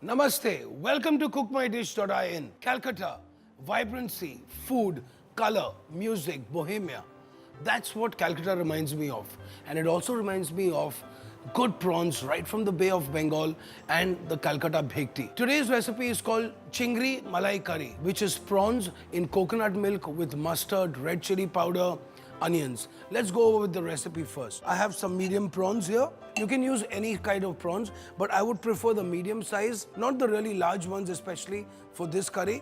Namaste. Welcome to cookmydish.in. Calcutta. Vibrancy, food, color, music, bohemia. That's what Calcutta reminds me of. And it also reminds me of good prawns right from the Bay of Bengal and the Calcutta Bhekti. Today's recipe is called Chingri Malai Curry, which is prawns in coconut milk with mustard, red chili powder, onions. Let's go over with the recipe first. I have some medium prawns here. You can use any kind of prawns, but I would prefer the medium size, not the really large ones, especially for this curry.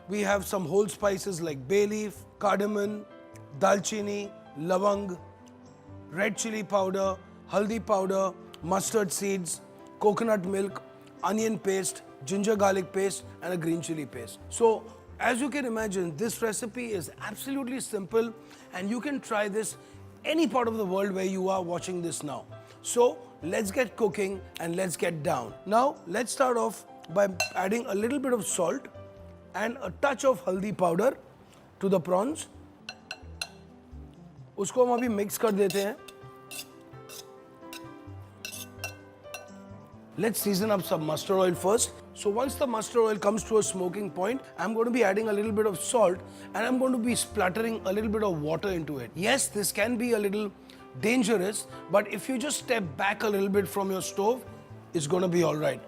We have some whole spices like bay leaf, cardamom, dalchini, lavang, red chili powder, haldi powder, mustard seeds, coconut milk, onion paste, ginger garlic paste, and a green chili paste. So, as you can imagine, this recipe is absolutely simple and you can try this any part of the world where you are watching this now. So, let's get cooking and let's get down. Now, let's start off by adding a little bit of salt and a touch of haldi powder to the prawns. उसको हम अभी mix कर देते हैं. Let's season up some mustard oil first. So once the mustard oil comes to a smoking point, I'm going to be adding a little bit of salt and I'm going to be splattering a little bit of water into it. Yes, this can be a little dangerous, but if you just step back a little bit from your stove, it's going to be all right.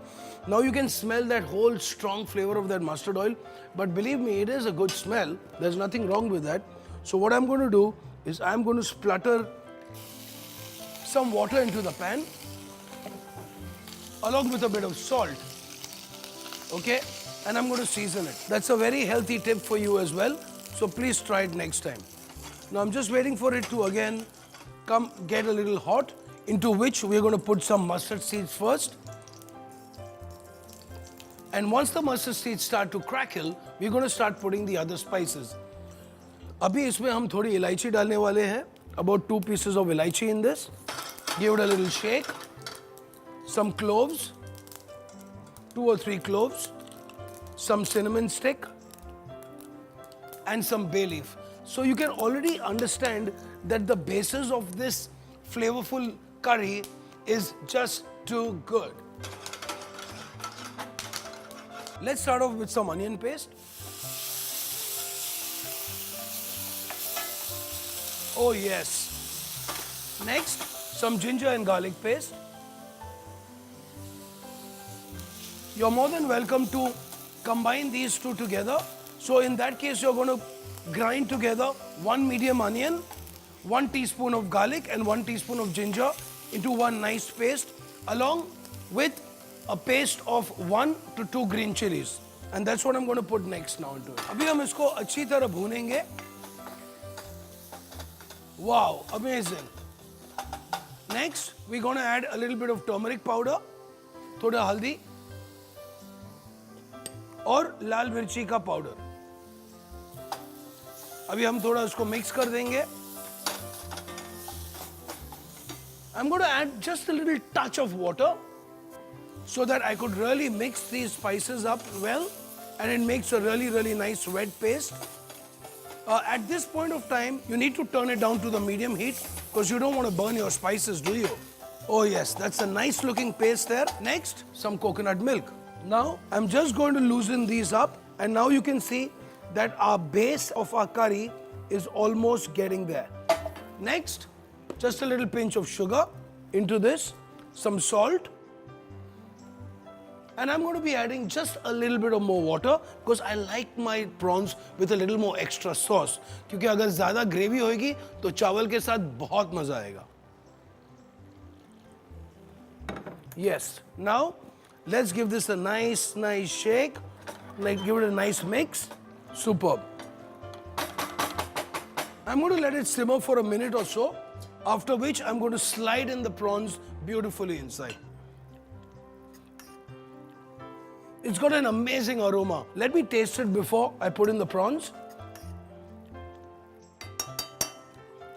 Now you can smell that whole strong flavor of that mustard oil, but believe me, it is a good smell. There's nothing wrong with that. So what I'm going to do is I'm going to splatter some water into the pan along with a bit of salt. Okay, and I'm going to season it. That's a very healthy tip for you as well. So please try it next time. Now I'm just waiting for it to again come get a little hot, into which we're going to put some mustard seeds first. And once the mustard seeds start to crackle, we're going to start putting the other spices. अभी इसमें हम थोड़ी इलायची डालने वाले हैं. About 2 pieces of इलायची in this. Give it a little shake. Some cloves. 2 or 3 cloves, some cinnamon stick, and some bay leaf. So you can already understand that the basis of this flavorful curry is just too good. Let's start off with some onion paste. Oh yes. Next, some ginger and garlic paste. You're more than welcome to combine these two together. So in that case, you're going to grind together 1 medium onion, 1 teaspoon of garlic and 1 teaspoon of ginger into one nice paste, along with a paste of 1 to 2 green chilies. And that's what I'm going to put next now into it. अभी हम इसको अच्छी तरह भूनेंगे. Wow, amazing. Next, we're going to add a little bit of turmeric powder, थोड़ा हल्दी, और लाल मिर्ची का पाउडर. अभी हम थोड़ा उसको मिक्स कर देंगे. I'm going to add just a little touch of water so that I could really mix these spices up well and it makes a really nice wet paste. At this point of time, you need to turn it down to the medium heat because you don't want to burn your spices, do you? Oh yes, that's a nice looking paste there. Next, some coconut milk. Now, I'm just going to loosen these up and now you can see that our base of our curry is almost getting there. Next, just a little pinch of sugar into this, some salt, and I'm going to be adding just a little bit of more water because I like my prawns with a little more extra sauce. क्योंकि अगर ज़्यादा gravy होगी तो चावल के साथ बहुत मज़ा आएगा. Yes, now let's give this a nice shake. Give it a nice mix. Superb. I'm going to let it simmer for a minute or so, after which I'm going to slide in the prawns beautifully inside. It's got an amazing aroma. Let me taste it before I put in the prawns.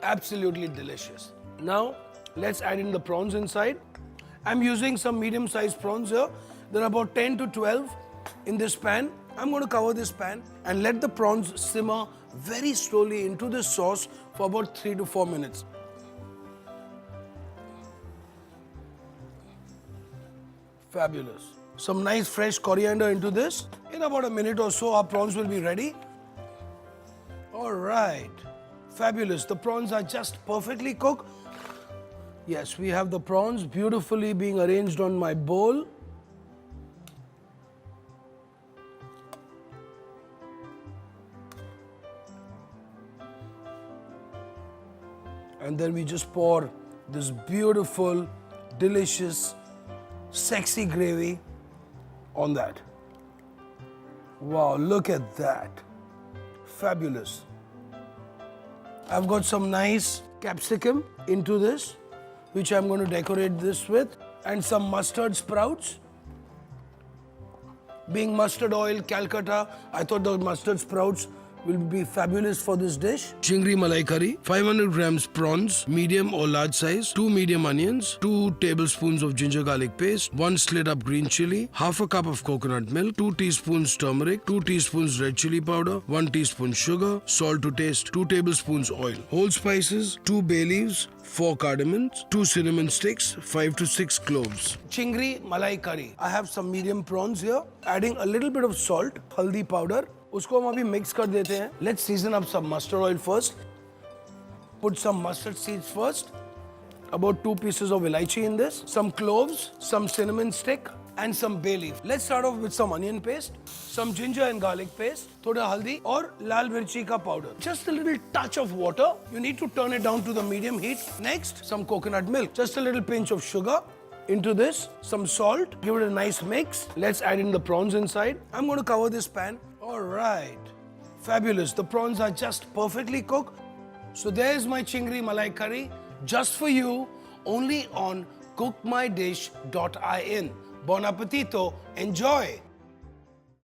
Absolutely delicious. Now, let's add in the prawns inside. I'm using some medium-sized prawns here. There are about 10 to 12 in this pan. I'm going to cover this pan and let the prawns simmer very slowly into this sauce for about 3 to 4 minutes. Fabulous. some nice fresh coriander into this. In about a minute or so, our prawns will be ready. All right, fabulous. The prawns are just perfectly cooked. Yes, we have the prawns beautifully being arranged on my bowl. And then we just pour this beautiful, delicious, sexy gravy on that. Wow, look at that. Fabulous. I've got some nice capsicum into this, which I'm going to decorate this with, and some mustard sprouts. Being mustard oil, Calcutta, I thought the mustard sprouts will be fabulous for this dish. Chingri malai curry, 500 grams prawns, medium or large size, 2 medium onions, 2 tablespoons of ginger garlic paste, 1 slit up green chili, half a cup of coconut milk, 2 teaspoons turmeric, 2 teaspoons red chili powder, 1 teaspoon sugar, salt to taste, 2 tablespoons oil, whole spices, 2 bay leaves, 4 cardamoms, 2 cinnamon sticks, 5 to 6 cloves. Chingri malai curry. I have some medium prawns here, adding a little bit of salt, haldi powder. उसको हम अभी mix कर देते हैं. Let's season up some mustard oil first. Put some mustard seeds first. About 2 pieces of elaichi in this. Some cloves, some cinnamon stick, and some bay leaf. Let's start off with some onion paste, some ginger and garlic paste, thoda haldi और लाल मिर्ची का powder. Just a little touch of water. You need to turn it down to the medium heat. Next, some coconut milk. Just a little pinch of sugar. Into this, some salt. Give it a nice mix. Let's add in the prawns inside. I'm going to cover this pan. All right. Fabulous. The prawns are just perfectly cooked. So there's my chingri malai curry just for you, only on cookmydish.in. Bon appetito. Enjoy.